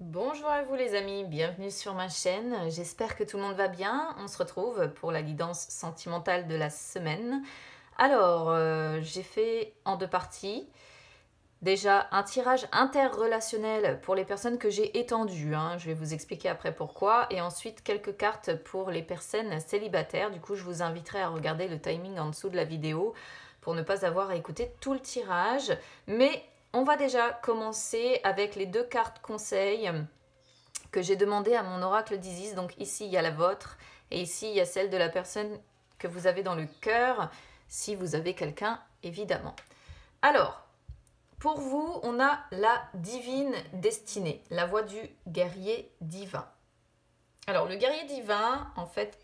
Bonjour à vous les amis, bienvenue sur ma chaîne, j'espère que tout le monde va bien. On se retrouve pour la guidance sentimentale de la semaine. Alors, j'ai fait en deux parties. Déjà, un tirage interrelationnel pour les personnes que j'ai étendues, hein. Je vais vous expliquer après pourquoi. Et ensuite, quelques cartes pour les personnes célibataires. Du coup, je vous inviterai à regarder le timing en dessous de la vidéo pour ne pas avoir à écouter tout le tirage. Mais on va déjà commencer avec les deux cartes conseils que j'ai demandé à mon oracle d'Isis. Donc ici, il y a la vôtre et ici, il y a celle de la personne que vous avez dans le cœur, si vous avez quelqu'un, évidemment. Alors, pour vous, on a la divine destinée, la voix du guerrier divin. Alors, le guerrier divin, en fait,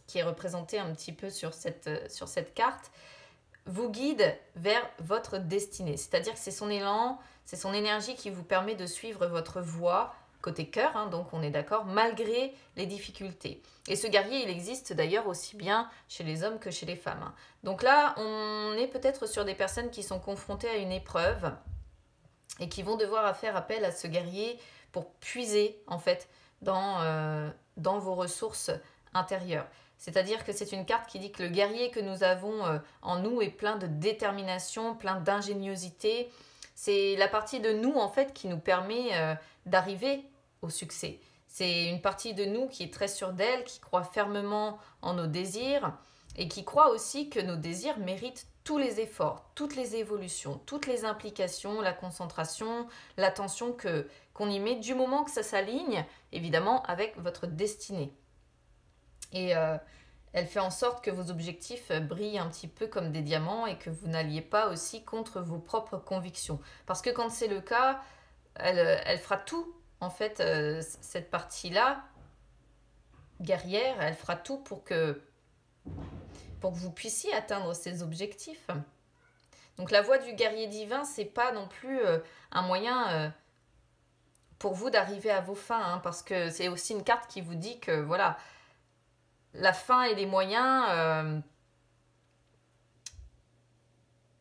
qui est représenté un petit peu sur cette carte, vous guide vers votre destinée. C'est-à-dire que c'est son élan, c'est son énergie qui vous permet de suivre votre voie côté cœur, hein, donc on est d'accord, malgré les difficultés. Et ce guerrier, il existe d'ailleurs aussi bien chez les hommes que chez les femmes, hein. Donc là, on est peut-être sur des personnes qui sont confrontées à une épreuve et qui vont devoir faire appel à ce guerrier pour puiser, en fait, dans vos ressources intérieures. C'est-à-dire que c'est une carte qui dit que le guerrier que nous avons en nous est plein de détermination, plein d'ingéniosité. C'est la partie de nous, en fait, qui nous permet d'arriver au succès. C'est une partie de nous qui est très sûre d'elle, qui croit fermement en nos désirs et qui croit aussi que nos désirs méritent tous les efforts, toutes les évolutions, toutes les implications, la concentration, l'attention qu'on y met du moment que ça s'aligne, évidemment, avec votre destinée. Et elle fait en sorte que vos objectifs brillent un petit peu comme des diamants et que vous n'alliez pas aussi contre vos propres convictions. Parce que quand c'est le cas, elle fera tout, en fait, cette partie-là, guerrière, elle fera tout pour que vous puissiez atteindre ces objectifs. Donc la voie du guerrier divin, c'est pas non plus un moyen pour vous d'arriver à vos fins, hein, parce que c'est aussi une carte qui vous dit que voilà, la fin et les moyens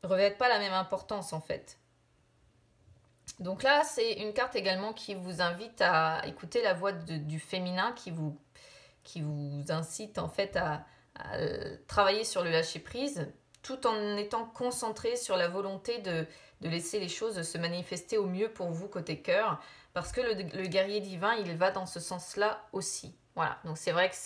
revêtent pas la même importance en fait. Donc là, c'est une carte également qui vous invite à écouter la voix du féminin, qui vous incite en fait à travailler sur le lâcher-prise, tout en étant concentré sur la volonté de laisser les choses se manifester au mieux pour vous côté cœur, parce que le guerrier divin, il va dans ce sens-là aussi. Voilà, donc c'est vrai que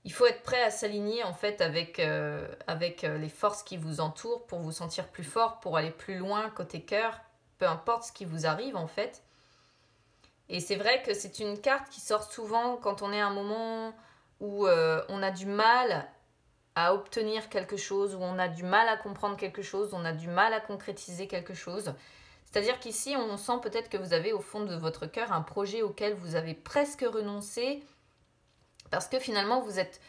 il faut être prêt à s'aligner en fait avec les forces qui vous entourent pour vous sentir plus fort, pour aller plus loin côté cœur, peu importe ce qui vous arrive en fait. Et c'est vrai que c'est une carte qui sort souvent quand on est à un moment où on a du mal à obtenir quelque chose, où on a du mal à comprendre quelque chose, on a du mal à concrétiser quelque chose. C'est-à-dire qu'ici, on sent peut-être que vous avez au fond de votre cœur un projet auquel vous avez presque renoncé parce que finalement, vous êtes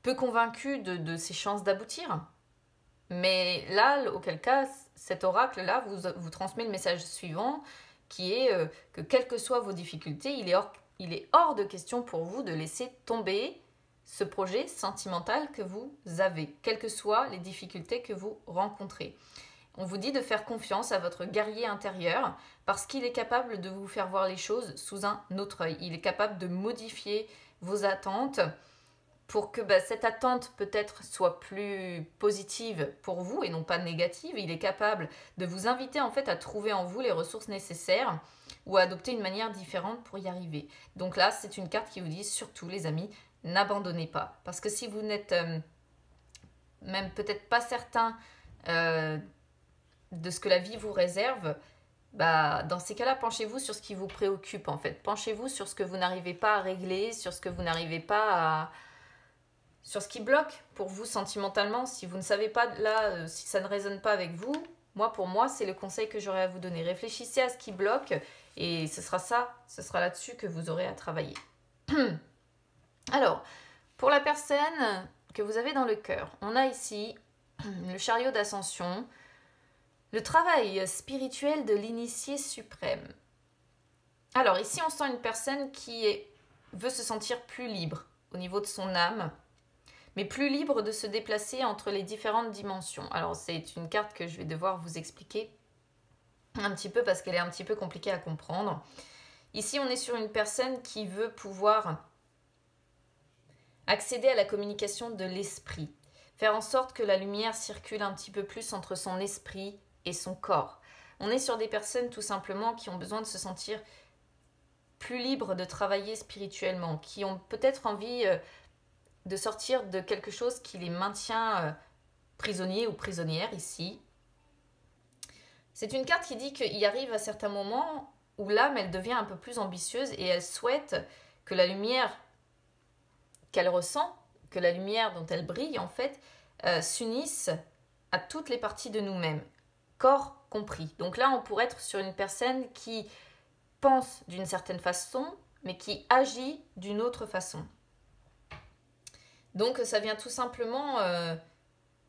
peu convaincu de ses chances d'aboutir. Mais là, auquel cas, cet oracle-là vous transmet le message suivant, qui est que quelles que soient vos difficultés, il est hors de question pour vous de laisser tomber ce projet sentimental que vous avez, quelles que soient les difficultés que vous rencontrez. On vous dit de faire confiance à votre guerrier intérieur parce qu'il est capable de vous faire voir les choses sous un autre œil. Il est capable de modifier vos attentes pour que cette attente peut-être soit plus positive pour vous et non pas négative. Il est capable de vous inviter en fait à trouver en vous les ressources nécessaires ou à adopter une manière différente pour y arriver. Donc là, c'est une carte qui vous dit surtout les amis, n'abandonnez pas. Parce que si vous n'êtes même peut-être pas certain de ce que la vie vous réserve, dans ces cas-là, penchez-vous sur ce qui vous préoccupe en fait. Penchez-vous sur ce que vous n'arrivez pas à régler, sur ce que vous n'arrivez pas à... sur ce qui bloque pour vous sentimentalement. Si vous ne savez pas là, si ça ne résonne pas avec vous, pour moi, c'est le conseil que j'aurais à vous donner. Réfléchissez à ce qui bloque et ce sera là-dessus que vous aurez à travailler. Alors, pour la personne que vous avez dans le cœur, on a ici le chariot d'ascension, le travail spirituel de l'initié suprême. Alors ici, on sent une personne qui veut se sentir plus libre au niveau de son âme, mais plus libre de se déplacer entre les différentes dimensions. Alors c'est une carte que je vais devoir vous expliquer un petit peu parce qu'elle est un petit peu compliquée à comprendre. Ici, on est sur une personne qui veut pouvoir accéder à la communication de l'esprit, faire en sorte que la lumière circule un petit peu plus entre son esprit et son corps. On est sur des personnes tout simplement qui ont besoin de se sentir plus libres de travailler spirituellement, qui ont peut-être envie de sortir de quelque chose qui les maintient prisonniers ou prisonnières ici. C'est une carte qui dit qu'il arrive à certains moments où l'âme, elle devient un peu plus ambitieuse et elle souhaite que la lumière qu'elle ressent, que la lumière dont elle brille en fait, s'unisse à toutes les parties de nous-mêmes, corps compris. Donc là, on pourrait être sur une personne qui pense d'une certaine façon, mais qui agit d'une autre façon. Donc ça vient tout simplement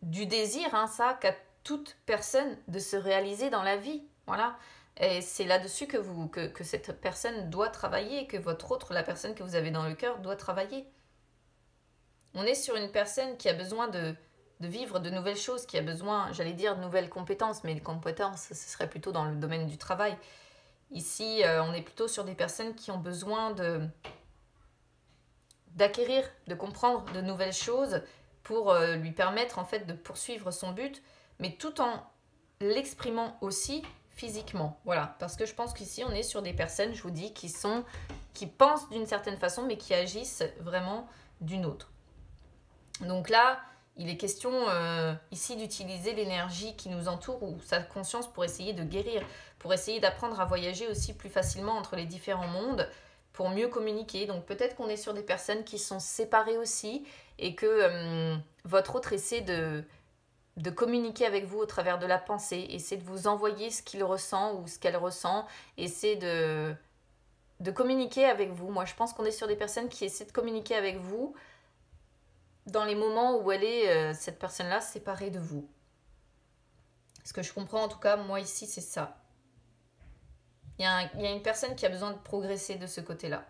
du désir, ça, qu'a toute personne de se réaliser dans la vie. Voilà. Et c'est là-dessus que cette personne doit travailler, que votre autre, la personne que vous avez dans le cœur, doit travailler. On est sur une personne qui a besoin de vivre de nouvelles choses, qui a besoin, j'allais dire, de nouvelles compétences, mais les compétences, ce serait plutôt dans le domaine du travail. Ici, on est plutôt sur des personnes qui ont besoin d'acquérir, de comprendre de nouvelles choses pour lui permettre en fait de poursuivre son but, mais tout en l'exprimant aussi physiquement. Voilà, parce que je pense qu'ici, on est sur des personnes, je vous dis, qui pensent d'une certaine façon, mais qui agissent vraiment d'une autre. Donc là, il est question ici d'utiliser l'énergie qui nous entoure ou sa conscience pour essayer de guérir, pour essayer d'apprendre à voyager aussi plus facilement entre les différents mondes, pour mieux communiquer. Donc peut-être qu'on est sur des personnes qui sont séparées aussi et que votre autre essaie de communiquer avec vous au travers de la pensée, essaie de vous envoyer ce qu'il ressent ou ce qu'elle ressent, essaie de communiquer avec vous. Moi, je pense qu'on est sur des personnes qui essaient de communiquer avec vous dans les moments où elle est, cette personne-là, séparée de vous. Ce que je comprends, en tout cas, moi ici, c'est ça. Il y a une personne qui a besoin de progresser de ce côté-là.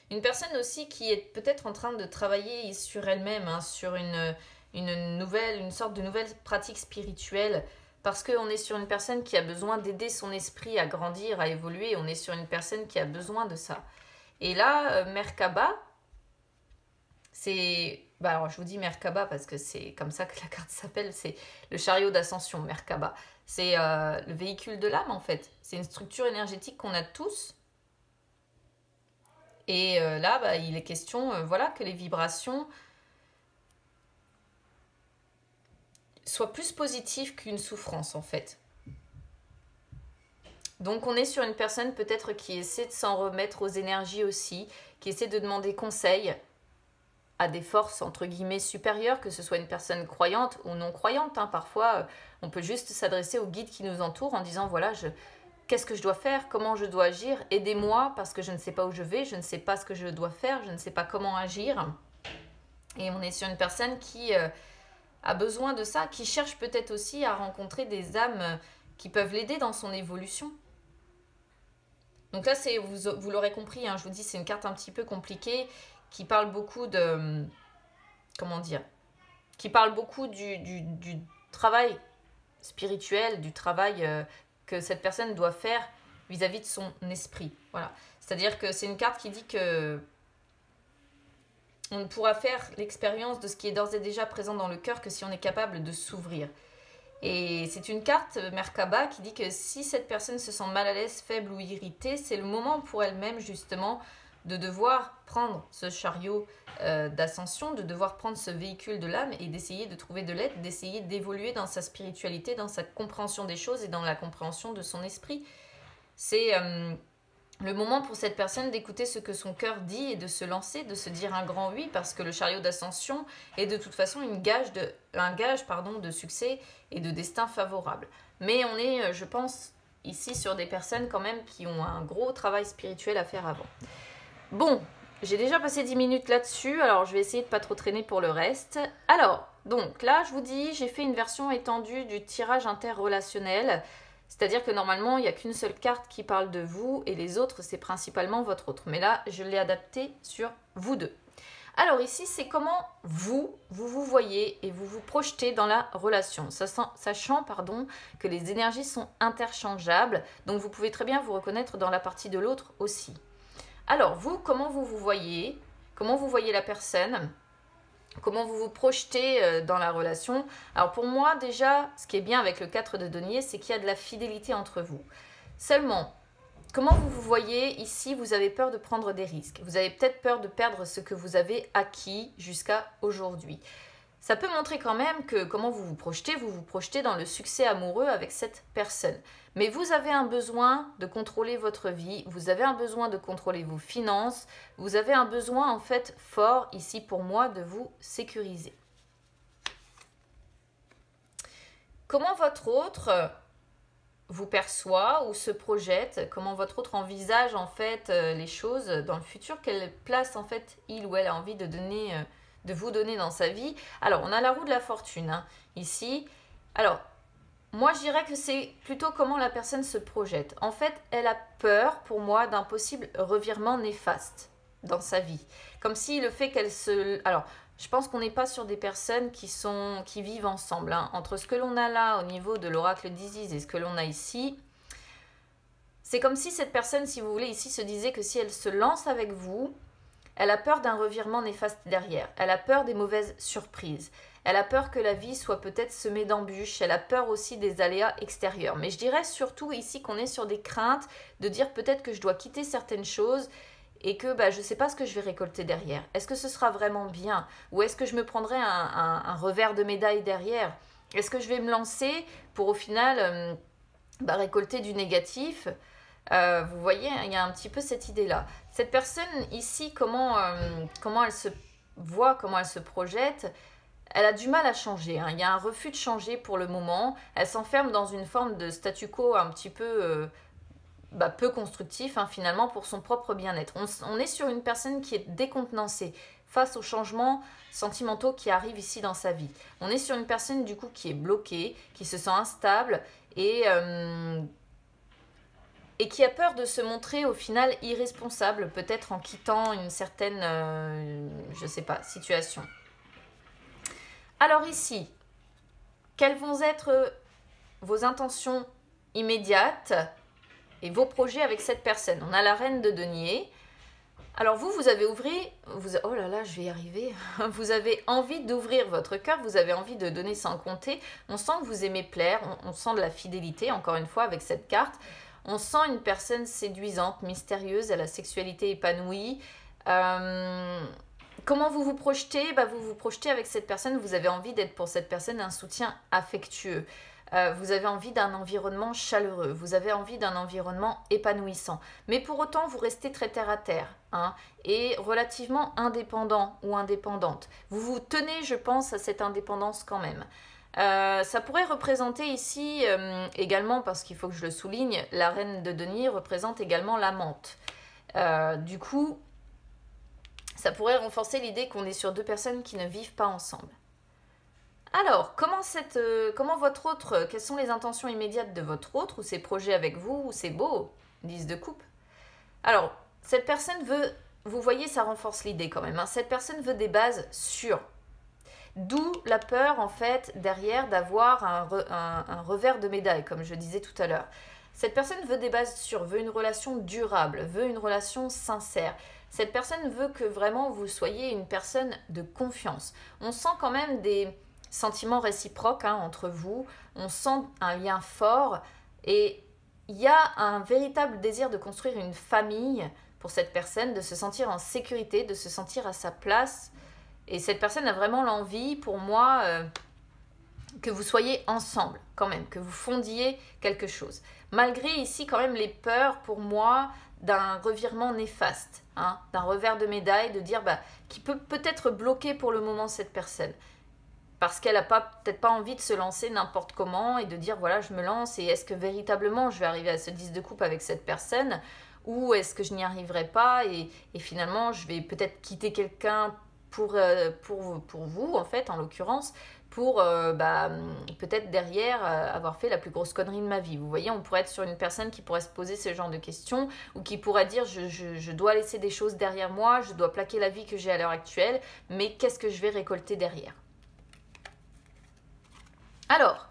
Une personne aussi qui est peut-être en train de travailler sur elle-même, sur une sorte de nouvelle pratique spirituelle, parce qu'on est sur une personne qui a besoin d'aider son esprit à grandir, à évoluer. On est sur une personne qui a besoin de ça. Et là, Merkaba, c'est... alors je vous dis Merkaba parce que c'est comme ça que la carte s'appelle, c'est le chariot d'ascension, Merkaba. C'est le véhicule de l'âme en fait. C'est une structure énergétique qu'on a tous. Et là, il est question voilà, que les vibrations soient plus positives qu'une souffrance en fait. Donc on est sur une personne peut-être qui essaie de s'en remettre aux énergies aussi, qui essaie de demander conseil à des forces entre guillemets supérieures, que ce soit une personne croyante ou non croyante. Parfois, on peut juste s'adresser aux guides qui nous entourent en disant voilà, qu'est-ce que je dois faire, comment je dois agir, aidez-moi parce que je ne sais pas où je vais, je ne sais pas ce que je dois faire, je ne sais pas comment agir. Et on est sur une personne qui a besoin de ça, qui cherche peut-être aussi à rencontrer des âmes qui peuvent l'aider dans son évolution. Donc là, vous l'aurez compris, je vous dis, c'est une carte un petit peu compliquée qui parle beaucoup de... Comment dire ? Qui parle beaucoup du travail spirituel, du travail que cette personne doit faire vis-à-vis de son esprit. Voilà. C'est-à-dire que c'est une carte qui dit que on ne pourra faire l'expérience de ce qui est d'ores et déjà présent dans le cœur que si on est capable de s'ouvrir. Et c'est une carte, Merkaba, qui dit que si cette personne se sent mal à l'aise, faible ou irritée, c'est le moment pour elle-même justement de devoir prendre ce chariot d'ascension, de devoir prendre ce véhicule de l'âme et d'essayer de trouver de l'aide, d'essayer d'évoluer dans sa spiritualité, dans sa compréhension des choses et dans la compréhension de son esprit. C'est le moment pour cette personne d'écouter ce que son cœur dit et de se lancer, de se dire un grand oui, parce que le chariot d'ascension est de toute façon un gage de succès et de destin favorable. Mais on est, je pense, ici sur des personnes quand même qui ont un gros travail spirituel à faire avant. Bon, j'ai déjà passé 10 minutes là-dessus, alors je vais essayer de pas trop traîner pour le reste. Alors, donc là, je vous dis, j'ai fait une version étendue du tirage interrelationnel, c'est-à-dire que normalement, il n'y a qu'une seule carte qui parle de vous et les autres, c'est principalement votre autre. Mais là, je l'ai adapté sur vous deux. Alors ici, c'est comment vous voyez et vous vous projetez dans la relation, sachant que les énergies sont interchangeables, donc vous pouvez très bien vous reconnaître dans la partie de l'autre aussi. Alors vous, comment vous vous voyez? Comment vous voyez la personne? Comment vous vous projetez dans la relation? Alors pour moi, déjà, ce qui est bien avec le 4 de denier, c'est qu'il y a de la fidélité entre vous. Seulement, comment vous vous voyez ici? Vous avez peur de prendre des risques. Vous avez peut-être peur de perdre ce que vous avez acquis jusqu'à aujourd'hui. Ça peut montrer quand même que comment vous vous projetez dans le succès amoureux avec cette personne. Mais vous avez un besoin de contrôler votre vie, vous avez un besoin de contrôler vos finances, vous avez un besoin en fait fort ici pour moi de vous sécuriser. Comment votre autre vous perçoit ou se projette, comment votre autre envisage en fait les choses dans le futur, quelle place en fait il ou elle a envie de donner, de vous donner dans sa vie. Alors on a la roue de la fortune ici. Alors moi je dirais que c'est plutôt comment la personne se projette. En fait elle a peur pour moi d'un possible revirement néfaste dans sa vie, comme si le fait qu'elle se... Alors je pense qu'on n'est pas sur des personnes qui vivent ensemble. Entre ce que l'on a là au niveau de l'oracle d'Isis et ce que l'on a ici, c'est comme si cette personne, si vous voulez, ici se disait que si elle se lance avec vous, elle a peur d'un revirement néfaste derrière. Elle a peur des mauvaises surprises. Elle a peur que la vie soit peut-être semée d'embûches. Elle a peur aussi des aléas extérieurs. Mais je dirais surtout ici qu'on est sur des craintes de dire peut-être que je dois quitter certaines choses et que je ne sais pas ce que je vais récolter derrière. Est-ce que ce sera vraiment bien? Ou est-ce que je me prendrai un revers de médaille derrière? Est-ce que je vais me lancer pour au final récolter du négatif? Vous voyez, il y a un petit peu cette idée-là. Cette personne ici, comment elle se voit, comment elle se projette, elle a du mal à changer. Il y a un refus de changer pour le moment. Elle s'enferme dans une forme de statu quo un petit peu... peu constructif finalement pour son propre bien-être. On est sur une personne qui est décontenancée face aux changements sentimentaux qui arrivent ici dans sa vie. On est sur une personne du coup qui est bloquée, qui se sent instable et qui a peur de se montrer au final irresponsable, peut-être en quittant une certaine, je sais pas, situation. Alors ici, quelles vont être vos intentions immédiates et vos projets avec cette personne? On a la reine de denier. Alors vous avez oh là là, je vais y arriver. Vous avez envie d'ouvrir votre cœur, vous avez envie de donner sans compter. On sent que vous aimez plaire, on sent de la fidélité, encore une fois, avec cette carte. On sent une personne séduisante, mystérieuse, à la sexualité épanouie. Comment vous vous projetez? Vous vous projetez avec cette personne, vous avez envie d'être pour cette personne un soutien affectueux. Vous avez envie d'un environnement chaleureux, vous avez envie d'un environnement épanouissant. Mais pour autant, vous restez très terre à terre et relativement indépendant ou indépendante. Vous vous tenez, je pense, à cette indépendance quand même. Ça pourrait représenter ici également, parce qu'il faut que je le souligne, la reine de denier représente également l'amante. Du coup, ça pourrait renforcer l'idée qu'on est sur deux personnes qui ne vivent pas ensemble. Alors, comment votre autre, quelles sont les intentions immédiates de votre autre, ou ses projets avec vous, ou c'est beau, 10 de coupe. Alors, cette personne veut, vous voyez, ça renforce l'idée quand même, cette personne veut des bases sûres. D'où la peur, en fait, derrière d'avoir un revers de médaille, comme je disais tout à l'heure. Cette personne veut des bases sûres, veut une relation durable, veut une relation sincère. Cette personne veut que vraiment vous soyez une personne de confiance. On sent quand même des sentiments réciproques entre vous, on sent un lien fort et il y a un véritable désir de construire une famille pour cette personne, de se sentir en sécurité, de se sentir à sa place. Et cette personne a vraiment l'envie, pour moi, que vous soyez ensemble quand même, que vous fondiez quelque chose. Malgré ici quand même les peurs, pour moi, d'un revirement néfaste, d'un revers de médaille, de dire qui peut peut-être bloquer pour le moment cette personne. Parce qu'elle n'a peut-être pas envie de se lancer n'importe comment et de dire voilà, je me lance et est-ce que véritablement je vais arriver à ce 10 de coupe avec cette personne ou est-ce que je n'y arriverai pas et finalement je vais peut-être quitter quelqu'un pour vous en fait, en l'occurrence, pour peut-être derrière avoir fait la plus grosse connerie de ma vie. Vous voyez, on pourrait être sur une personne qui pourrait se poser ce genre de questions ou qui pourrait dire je dois laisser des choses derrière moi, je dois plaquer la vie que j'ai à l'heure actuelle, mais qu'est-ce que je vais récolter derrière? Alors,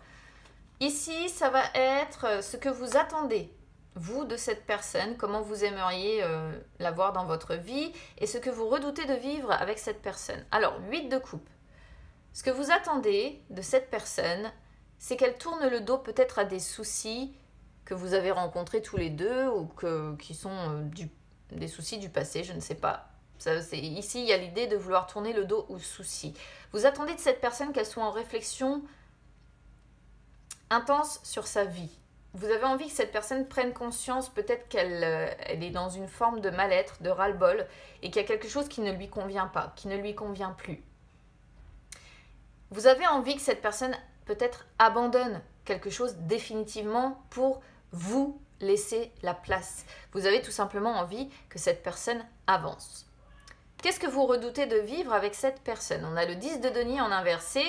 ici, ça va être ce que vous attendez, vous, de cette personne, comment vous aimeriez la voir dans votre vie et ce que vous redoutez de vivre avec cette personne. Alors, 8 de coupe. Ce que vous attendez de cette personne, c'est qu'elle tourne le dos peut-être à des soucis que vous avez rencontrés tous les deux ou qui sont des soucis du passé, je ne sais pas. Ici, il y a l'idée de vouloir tourner le dos aux soucis. Vous attendez de cette personne qu'elle soit en réflexion intense sur sa vie. Vous avez envie que cette personne prenne conscience peut-être qu'elle est dans une forme de mal-être, de ras-le-bol, et qu'il y a quelque chose qui ne lui convient pas, qui ne lui convient plus. Vous avez envie que cette personne peut-être abandonne quelque chose définitivement pour vous laisser la place. Vous avez tout simplement envie que cette personne avance. Qu'est-ce que vous redoutez de vivre avec cette personne? On a le 10 de denier en inversé.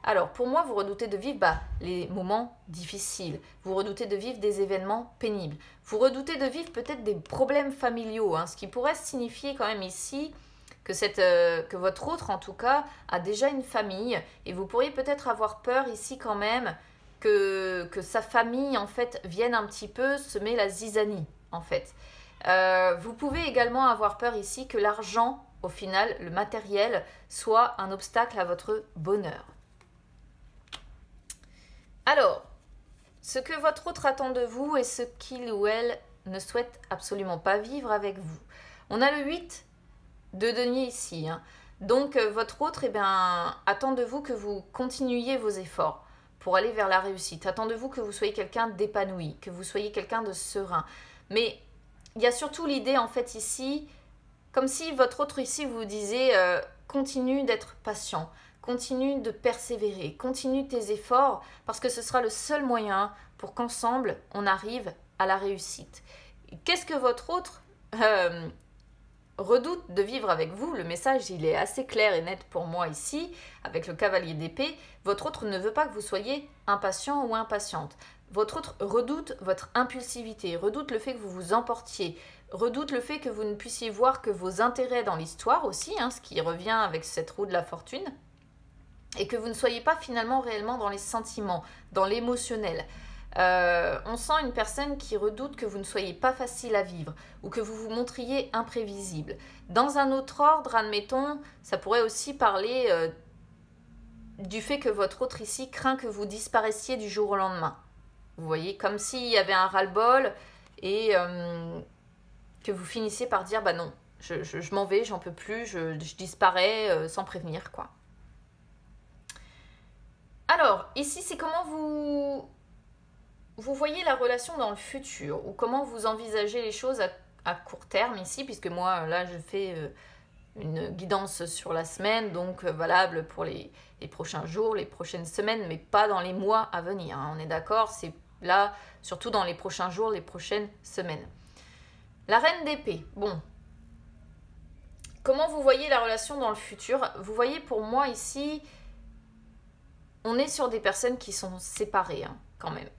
Alors, pour moi, vous redoutez de vivre les moments difficiles. Vous redoutez de vivre des événements pénibles. Vous redoutez de vivre peut-être des problèmes familiaux, ce qui pourrait signifier quand même ici que votre autre, en tout cas, a déjà une famille. Et vous pourriez peut-être avoir peur ici quand même que sa famille, en fait, vienne un petit peu semer la zizanie, en fait. Vous pouvez également avoir peur ici que l'argent, au final, le matériel, soit un obstacle à votre bonheur. Alors, ce que votre autre attend de vous et ce qu'il ou elle ne souhaite absolument pas vivre avec vous. On a le 8 de denier ici. Donc, votre autre attend de vous que vous continuiez vos efforts pour aller vers la réussite. Attend de vous que vous soyez quelqu'un d'épanoui, que vous soyez quelqu'un de serein. Mais il y a surtout l'idée, en fait, ici, comme si votre autre ici vous disait continue d'être patient. Continue de persévérer, continue tes efforts parce que ce sera le seul moyen pour qu'ensemble, on arrive à la réussite. Qu'est-ce que votre autre redoute de vivre avec vous? Le message, il est assez clair et net pour moi ici, avec le cavalier d'épée. Votre autre ne veut pas que vous soyez impatient ou impatiente. Votre autre redoute votre impulsivité, redoute le fait que vous vous emportiez, redoute le fait que vous ne puissiez voir que vos intérêts dans l'histoire aussi, ce qui revient avec cette roue de la fortune, et que vous ne soyez pas finalement réellement dans les sentiments, dans l'émotionnel. On sent une personne qui redoute que vous ne soyez pas facile à vivre ou que vous vous montriez imprévisible. Dans un autre ordre, admettons, ça pourrait aussi parler du fait que votre autre ici craint que vous disparaissiez du jour au lendemain. Vous voyez, comme s'il y avait un ras-le-bol et que vous finissiez par dire « bah non, je m'en vais, j'en peux plus, je disparais sans prévenir, quoi ». Alors, ici, c'est comment vous voyez la relation dans le futur ou comment vous envisagez les choses à court terme ici, puisque moi, là, je fais une guidance sur la semaine, donc valable pour les prochains jours, les prochaines semaines, mais pas dans les mois à venir. On est d'accord, c'est là, surtout dans les prochains jours, les prochaines semaines. La reine d'épée, bon. Comment vous voyez la relation dans le futur? Vous voyez, pour moi, ici, on est sur des personnes qui sont séparées, quand même.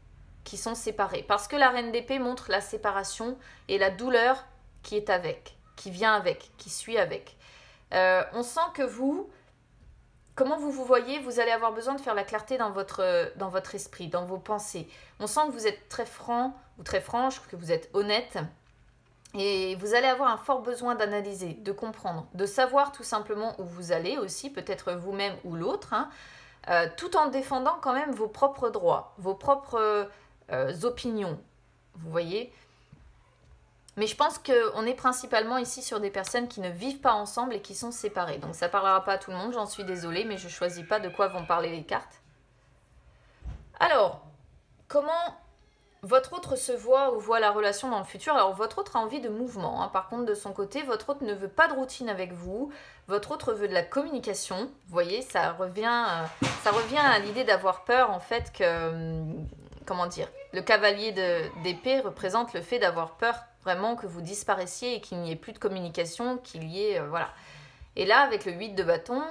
Qui sont séparées. Parce que la reine d'épée montre la séparation et la douleur qui est avec, qui vient avec, qui suit avec. On sent que vous, comment vous vous voyez, vous allez avoir besoin de faire la clarté dans votre esprit, dans vos pensées. On sent que vous êtes très franc ou très franche, que vous êtes honnête. Et vous allez avoir un fort besoin d'analyser, de comprendre, de savoir tout simplement où vous allez aussi, peut-être vous-même ou l'autre, tout en défendant quand même vos propres droits, vos propres opinions, vous voyez. Mais je pense qu'on est principalement ici sur des personnes qui ne vivent pas ensemble et qui sont séparées. Donc ça ne parlera pas à tout le monde, j'en suis désolée, mais je ne choisis pas de quoi vont parler les cartes. Alors, comment votre autre se voit ou voit la relation dans le futur? Alors, votre autre a envie de mouvement. Par contre, de son côté, votre autre ne veut pas de routine avec vous. Votre autre veut de la communication. Vous voyez, ça revient à l'idée d'avoir peur, en fait, que... Comment dire? Le cavalier d'épée représente le fait d'avoir peur vraiment que vous disparaissiez et qu'il n'y ait plus de communication, qu'il y ait... voilà. Et là, avec le 8 de bâton,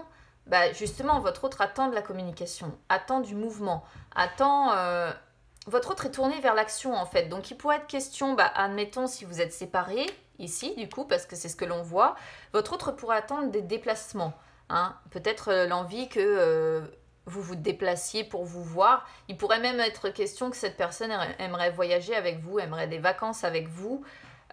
bah, justement, votre autre attend de la communication, attend du mouvement, attend... votre autre est tourné vers l'action, en fait. Donc, il pourrait être question, bah, admettons, si vous êtes séparés, ici, du coup, parce que c'est ce que l'on voit, votre autre pourrait attendre des déplacements. Hein. Peut-être l'envie que vous vous déplaciez pour vous voir. Il pourrait même être question que cette personne aimerait voyager avec vous, aimerait des vacances avec vous.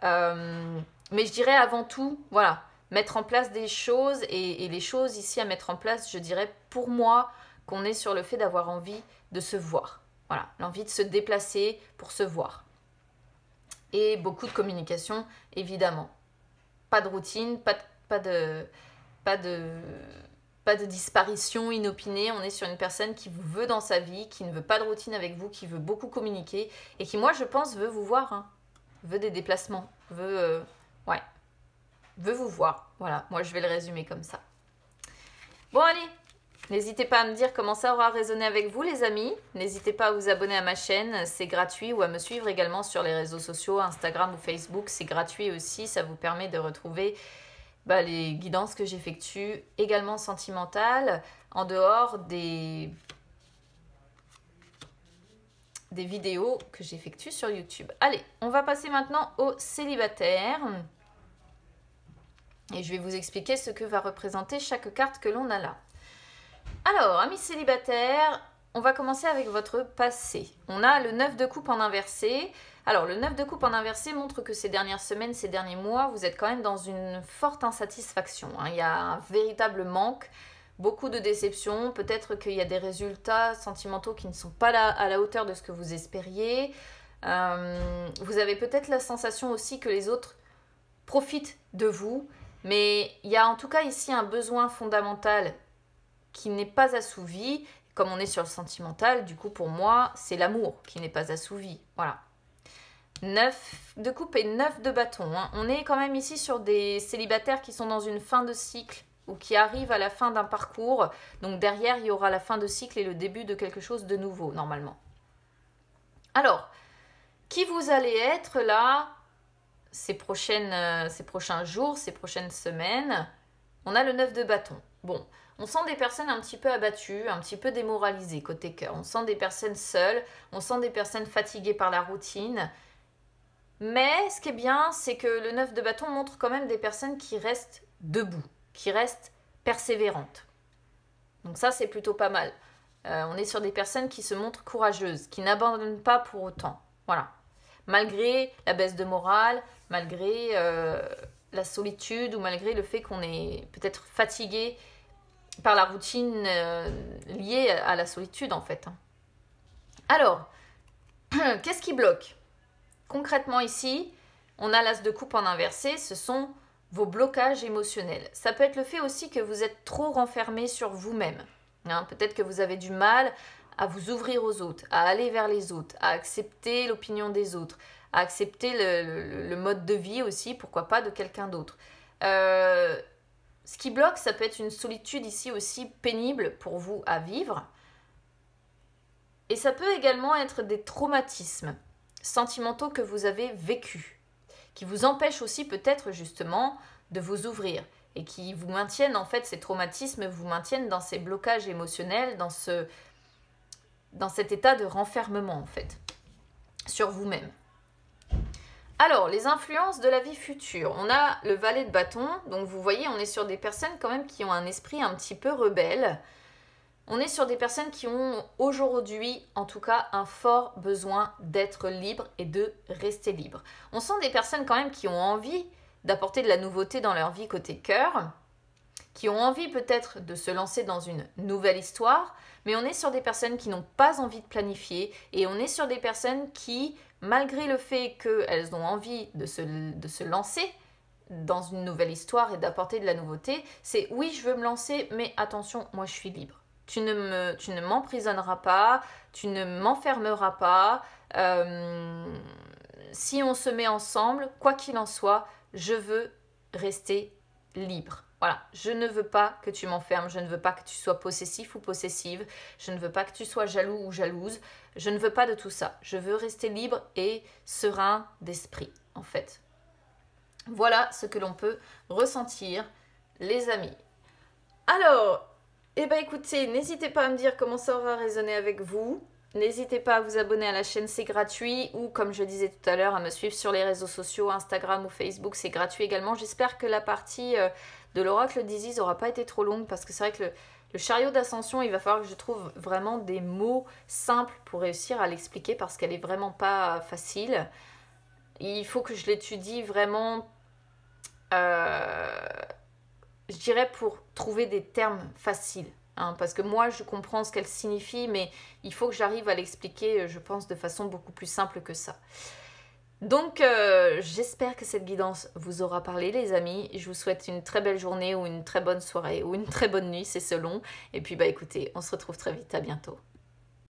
Mais je dirais avant tout, voilà, mettre en place des choses et les choses ici à mettre en place, je dirais pour moi qu'on est sur le fait d'avoir envie de se voir. Voilà, l'envie de se déplacer pour se voir. Et beaucoup de communication, évidemment. Pas de routine, pas de disparition inopinée. On est sur une personne qui vous veut dans sa vie, qui ne veut pas de routine avec vous, qui veut beaucoup communiquer et qui, moi, je pense, veut vous voir. Hein. Veut des déplacements, veut vous voir. Voilà, moi, je vais le résumer comme ça. Bon, allez, n'hésitez pas à me dire comment ça aura résonné avec vous, les amis. N'hésitez pas à vous abonner à ma chaîne, c'est gratuit, ou à me suivre également sur les réseaux sociaux, Instagram ou Facebook. C'est gratuit aussi, ça vous permet de retrouver les guidances que j'effectue, également sentimentales, en dehors des vidéos que j'effectue sur YouTube. Allez, on va passer maintenant aux célibataires. Et je vais vous expliquer ce que va représenter chaque carte que l'on a là. Alors, amis célibataires, on va commencer avec votre passé. On a le 9 de coupe en inversé. Alors, le 9 de coupe en inversé montre que ces dernières semaines, ces derniers mois, vous êtes quand même dans une forte insatisfaction. Hein. Il y a un véritable manque, beaucoup de déceptions. Peut-être qu'il y a des résultats sentimentaux qui ne sont pas à la hauteur de ce que vous espériez. Vous avez peut-être la sensation aussi que les autres profitent de vous. Mais il y a en tout cas ici un besoin fondamental qui n'est pas assouvi. Comme on est sur le sentimental, du coup pour moi, c'est l'amour qui n'est pas assouvi. Voilà. 9 de coupe et 9 de bâton. Hein. On est quand même ici sur des célibataires qui sont dans une fin de cycle ou qui arrivent à la fin d'un parcours. Donc derrière, il y aura la fin de cycle et le début de quelque chose de nouveau, normalement. Alors, qui vous allez être là ces prochains jours, ces prochaines semaines? On a le 9 de bâton. Bon, on sent des personnes un petit peu abattues, un petit peu démoralisées côté cœur. On sent des personnes seules, on sent des personnes fatiguées par la routine. Mais ce qui est bien, c'est que le 9 de bâton montre quand même des personnes qui restent debout, qui restent persévérantes. Donc ça, c'est plutôt pas mal. On est sur des personnes qui se montrent courageuses, qui n'abandonnent pas pour autant. Voilà. Malgré la baisse de morale, malgré la solitude ou malgré le fait qu'on est peut-être fatigué par la routine liée à la solitude en fait. Alors, qu'est-ce qui bloque? Concrètement ici, on a l'as de coupe en inversé, ce sont vos blocages émotionnels. Ça peut être le fait aussi que vous êtes trop renfermé sur vous-même. Hein, peut-être que vous avez du mal à vous ouvrir aux autres, à aller vers les autres, à accepter l'opinion des autres, à accepter le mode de vie aussi, pourquoi pas, de quelqu'un d'autre. Ce qui bloque, ça peut être une solitude ici aussi pénible pour vous à vivre. Et ça peut également être des traumatismes sentimentaux que vous avez vécus, qui vous empêchent aussi peut-être justement de vous ouvrir et qui vous maintiennent, en fait, ces traumatismes vous maintiennent dans ces blocages émotionnels, dans cet état de renfermement, en fait, sur vous-même. Alors, les influences de la vie future. On a le valet de bâton, donc vous voyez, on est sur des personnes quand même qui ont un esprit un petit peu rebelle. On est sur des personnes qui ont aujourd'hui, en tout cas, un fort besoin d'être libre et de rester libre. On sent des personnes quand même qui ont envie d'apporter de la nouveauté dans leur vie côté cœur, qui ont envie peut-être de se lancer dans une nouvelle histoire, mais on est sur des personnes qui n'ont pas envie de planifier et on est sur des personnes qui, malgré le fait qu'elles ont envie de se lancer dans une nouvelle histoire et d'apporter de la nouveauté, c'est oui, je veux me lancer, mais attention, moi je suis libre. Tu ne m'emprisonneras pas, tu ne m'enfermeras pas. Si on se met ensemble, quoi qu'il en soit, je veux rester libre. Voilà, je ne veux pas que tu m'enfermes, je ne veux pas que tu sois possessif ou possessive, je ne veux pas que tu sois jaloux ou jalouse, je ne veux pas de tout ça. Je veux rester libre et serein d'esprit, en fait. Voilà ce que l'on peut ressentir, les amis. Alors, Eh ben écoutez, n'hésitez pas à me dire comment ça aura résonné avec vous. N'hésitez pas à vous abonner à la chaîne, c'est gratuit. Ou comme je disais tout à l'heure, à me suivre sur les réseaux sociaux, Instagram ou Facebook, c'est gratuit également. J'espère que la partie de l'oracle d'Isis n'aura pas été trop longue parce que c'est vrai que le chariot d'ascension, il va falloir que je trouve vraiment des mots simples pour réussir à l'expliquer parce qu'elle est vraiment pas facile. Il faut que je l'étudie vraiment, euh, je dirais, pour trouver des termes faciles. Hein, parce que moi, je comprends ce qu'elle signifie, mais il faut que j'arrive à l'expliquer, je pense, de façon beaucoup plus simple que ça. Donc, j'espère que cette guidance vous aura parlé, les amis. Je vous souhaite une très belle journée ou une très bonne soirée ou une très bonne nuit, c'est selon. Et puis, bah écoutez, on se retrouve très vite. À bientôt.